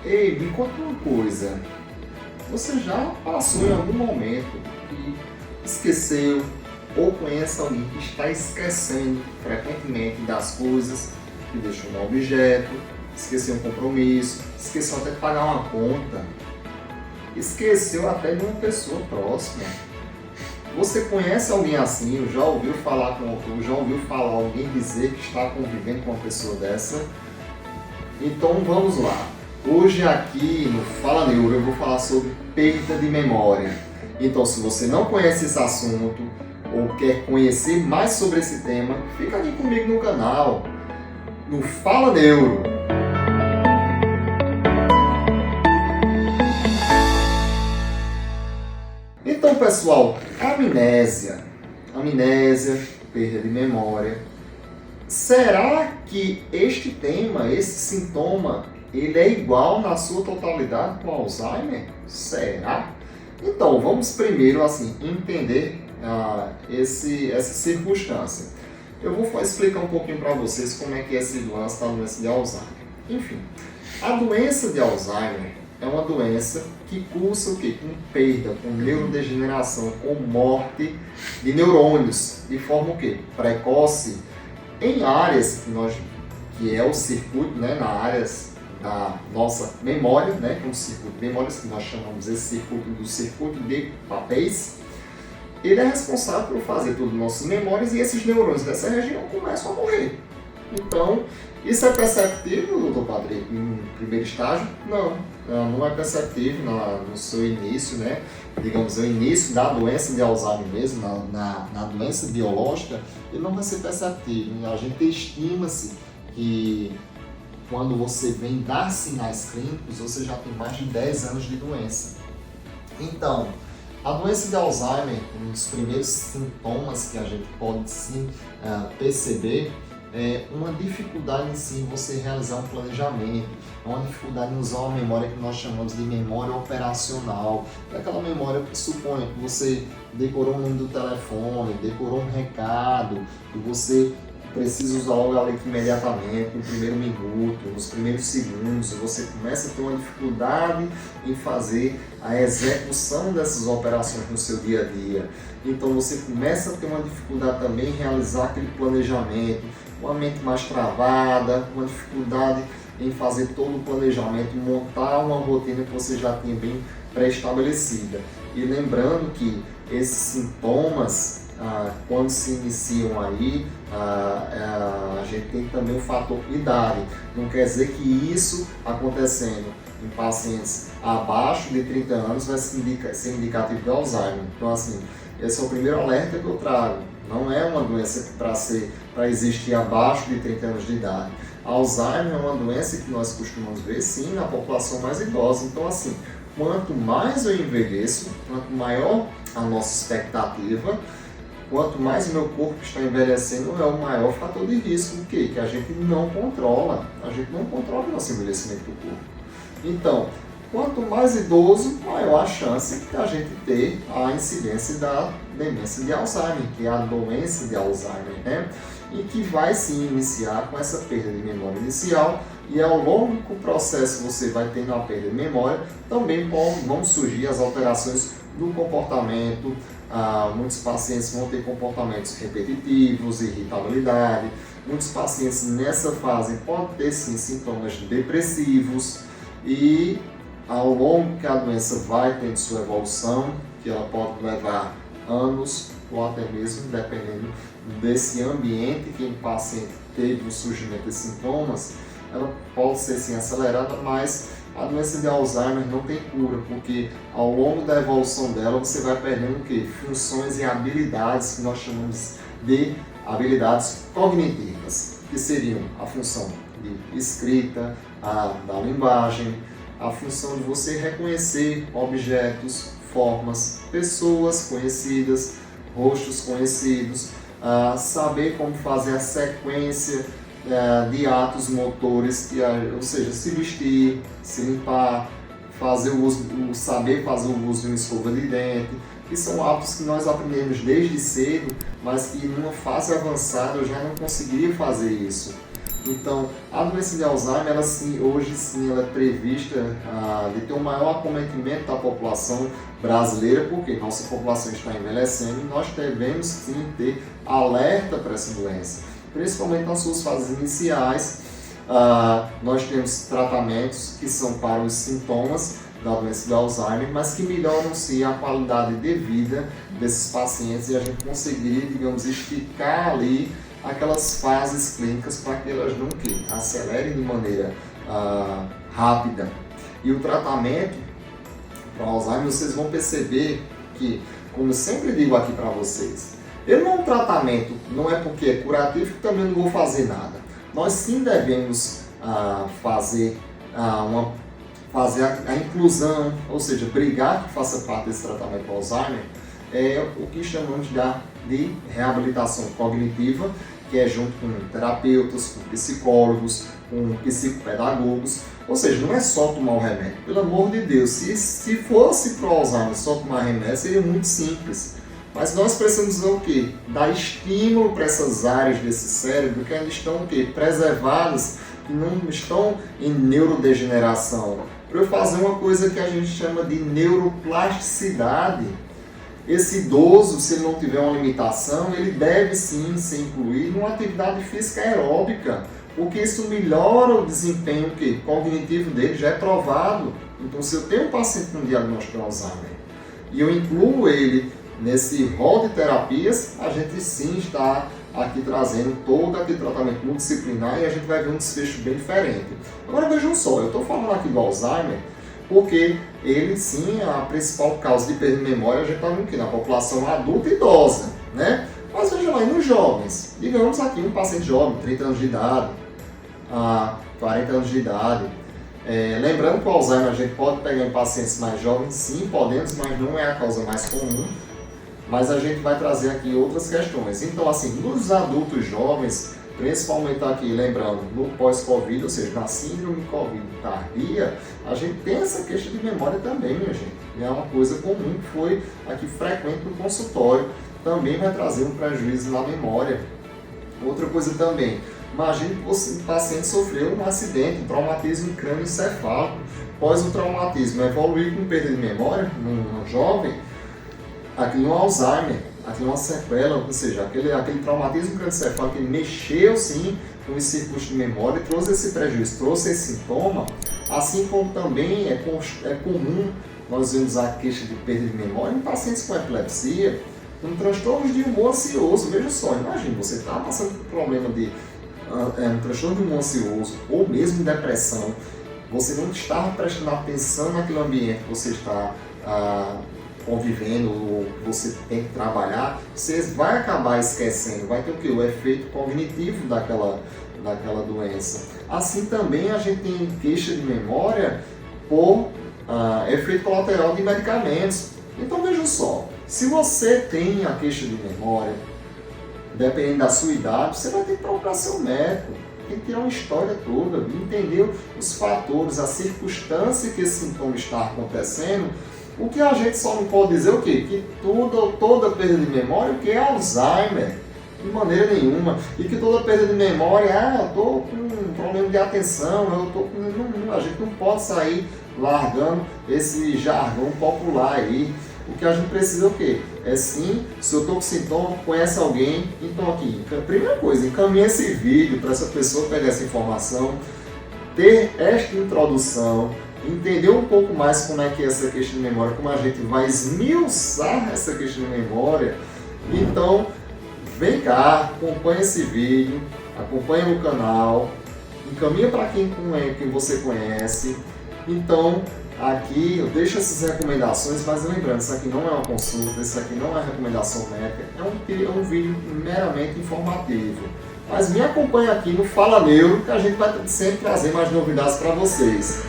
Ei, me conta uma coisa. Você já passou em algum momento que esqueceu ou conhece alguém que está esquecendo frequentemente das coisas, que deixou um objeto, esqueceu um compromisso, esqueceu até de pagar uma conta, esqueceu até de uma pessoa próxima? Você conhece alguém assim? Já ouviu falar alguém dizer que está convivendo com uma pessoa dessa? Então vamos lá. Hoje aqui no Fala Neuro eu vou falar sobre perda de memória. Então se você não conhece esse assunto ou quer conhecer mais sobre esse tema, fica aqui comigo no canal, no Fala Neuro. Então pessoal, amnésia, perda de memória. Será que este tema, esse sintoma, ele é igual na sua totalidade com Alzheimer? Será? Então, vamos primeiro entender essa circunstância. Eu vou explicar um pouquinho para vocês como é que é esse lance da doença de Alzheimer. Enfim, a doença de Alzheimer é uma doença que cursa o quê? Com perda, com neurodegeneração, com morte de neurônios, de forma o quê? Precoce, em áreas que é o circuito, né, na áreas da nossa memória, né, que é um circuito de memórias, que nós chamamos esse circuito do circuito de papéis. Ele é responsável por fazer todas as nossas memórias e esses neurônios dessa região começam a morrer. Então, isso é perceptível, doutor Patrick, em primeiro estágio? Não é perceptível no seu início, né? Digamos, o início da doença de Alzheimer mesmo, na doença biológica, ele não vai ser perceptível. A gente estima-se que quando você vem dar sinais clínicos, você já tem mais de 10 anos de doença. Então, a doença de Alzheimer, um dos primeiros sintomas que a gente pode sim perceber é uma dificuldade em si você realizar um planejamento, uma dificuldade em usar uma memória que nós chamamos de memória operacional. É aquela memória que suponha que você decorou o nome do telefone, decorou um recado, e você precisa usar logo ali imediatamente, no primeiro minuto, nos primeiros segundos, você começa a ter uma dificuldade em fazer a execução dessas operações no seu dia a dia. Então você começa a ter uma dificuldade também em realizar aquele planejamento, uma mente mais travada, uma dificuldade em fazer todo o planejamento, montar uma rotina que você já tinha bem pré-estabelecida. E lembrando que esses sintomas, quando se iniciam aí, a gente tem também o fator idade. Não quer dizer que isso acontecendo em pacientes abaixo de 30 anos vai ser indicativo de Alzheimer. Então, esse é o primeiro alerta que eu trago. Não é uma doença para existir abaixo de 30 anos de idade. Alzheimer é uma doença que nós costumamos ver, sim, na população mais idosa. Então, quanto mais eu envelheço, quanto maior a nossa expectativa, quanto mais o meu corpo está envelhecendo, é o maior fator de risco que a gente não controla. A gente não controla o nosso envelhecimento do corpo. Então, quanto mais idoso, maior a chance de a gente ter a incidência da demência de Alzheimer, que é a doença de Alzheimer, né? E que vai se iniciar com essa perda de memória inicial, e ao longo do processo você vai tendo a perda de memória, também vão surgir as alterações do comportamento. Muitos pacientes vão ter comportamentos repetitivos, irritabilidade. Muitos pacientes nessa fase podem ter sim sintomas depressivos, e ao longo que a doença vai tendo sua evolução, que ela pode levar anos ou até mesmo, dependendo desse ambiente que o paciente teve o surgimento de sintomas, ela pode ser sim acelerada, mas a doença de Alzheimer não tem cura, porque ao longo da evolução dela você vai perdendo o quê? Funções e habilidades que nós chamamos de habilidades cognitivas, que seriam a função de escrita, da linguagem, a função de você reconhecer objetos, formas, pessoas conhecidas, rostos conhecidos, saber como fazer a sequência de atos motores, ou seja, se vestir, se limpar, saber fazer o uso de uma escova de dente, que são hábitos que nós aprendemos desde cedo, mas que numa fase avançada eu já não conseguiria fazer isso. Então, a doença de Alzheimer, ela, sim, hoje sim, ela é prevista de ter um maior acometimento da população brasileira, porque nossa população está envelhecendo e nós devemos sim ter alerta para essa doença, principalmente nas suas fases iniciais. Nós temos tratamentos que são para os sintomas da doença de Alzheimer, mas que melhoram sim a qualidade de vida desses pacientes e a gente conseguir, digamos, esticar ali aquelas fases clínicas para que elas não acelerem de maneira rápida. E o tratamento para Alzheimer, vocês vão perceber que, como eu sempre digo aqui para vocês, ele não é um tratamento, não é porque é curativo que também não vou fazer nada. Nós sim devemos fazer a inclusão, ou seja, brigar que faça parte desse tratamento para Alzheimer, é o que chamamos de reabilitação cognitiva, que é junto com terapeutas, com psicólogos, com psicopedagogos. Ou seja, não é só tomar o remédio. Pelo amor de Deus, se fosse para o Alzheimer só tomar remédio, seria muito simples. Mas nós precisamos o quê? Dar estímulo para essas áreas desse cérebro que ainda estão o quê? Preservadas, que não estão em neurodegeneração. Para eu fazer uma coisa que a gente chama de neuroplasticidade. Esse idoso, se ele não tiver uma limitação, ele deve sim ser incluído numa atividade física aeróbica, porque isso melhora o desempenho cognitivo dele, já é provado. Então, se eu tenho um paciente com diagnóstico de Alzheimer e eu incluo ele nesse rol de terapias, a gente sim está aqui trazendo todo aquele tratamento multidisciplinar e a gente vai ver um desfecho bem diferente. Agora vejam só, eu estou falando aqui do Alzheimer porque ele sim é a principal causa de perda de memória, a gente está vendo aqui na população adulta e idosa, né? Mas veja lá, e nos jovens? Digamos aqui um paciente jovem, 30 anos de idade, 40 anos de idade. Lembrando que o Alzheimer a gente pode pegar em pacientes mais jovens, sim, podemos, mas não é a causa mais comum. Mas a gente vai trazer aqui outras questões. Então, assim, nos adultos jovens, principalmente aqui, lembrando, no pós-Covid, ou seja, na síndrome Covid tardia, a gente tem essa queixa de memória também, minha gente. É uma coisa comum que foi aqui frequente no consultório. Também vai trazer um prejuízo na memória. Outra coisa também, imagine que o paciente sofreu um acidente, um traumatismo crânioencefálico. Após o traumatismo evoluir com perda de memória no jovem, aquilo é um Alzheimer, aquilo é uma sequela, ou seja, aquele traumatismo crânioencefálico que mexeu sim com os circuitos de memória, trouxe esse prejuízo, trouxe esse sintoma, assim como também é comum nós vemos a queixa de perda de memória em pacientes com epilepsia, com transtornos de humor ansioso. Veja só, imagine, você está passando por um problema de um transtorno de humor ansioso ou mesmo depressão, você não está prestando atenção naquele ambiente que você está convivendo, ou você tem que trabalhar, você vai acabar esquecendo, vai ter o quê? O efeito cognitivo daquela doença. Assim também a gente tem queixa de memória por efeito colateral de medicamentos. Então vejam só, se você tem a queixa de memória, dependendo da sua idade, você vai ter que procurar seu médico, tem que tirar uma história toda, entender os fatores, a circunstância que esse sintoma está acontecendo. O que a gente só não pode dizer o quê? Que toda perda de memória é Alzheimer, de maneira nenhuma. E que toda perda de memória, eu estou com um problema de atenção, eu estou com... Não, a gente não pode sair largando esse jargão popular aí. O que a gente precisa é o quê? É sim, se eu estou com sintoma, conhece alguém, então aqui, primeira coisa, encaminhe esse vídeo para essa pessoa pegar essa informação, ter esta introdução, entender um pouco mais como é que é essa queixa de memória, como a gente vai esmiuçar essa queixa de memória. Então, vem cá, acompanha esse vídeo, acompanha no canal, encaminha para quem você conhece. Então, aqui eu deixo essas recomendações, mas lembrando, isso aqui não é uma consulta, isso aqui não é recomendação médica, é um vídeo meramente informativo. Mas me acompanha aqui no Fala Neuro, que a gente vai sempre trazer mais novidades para vocês.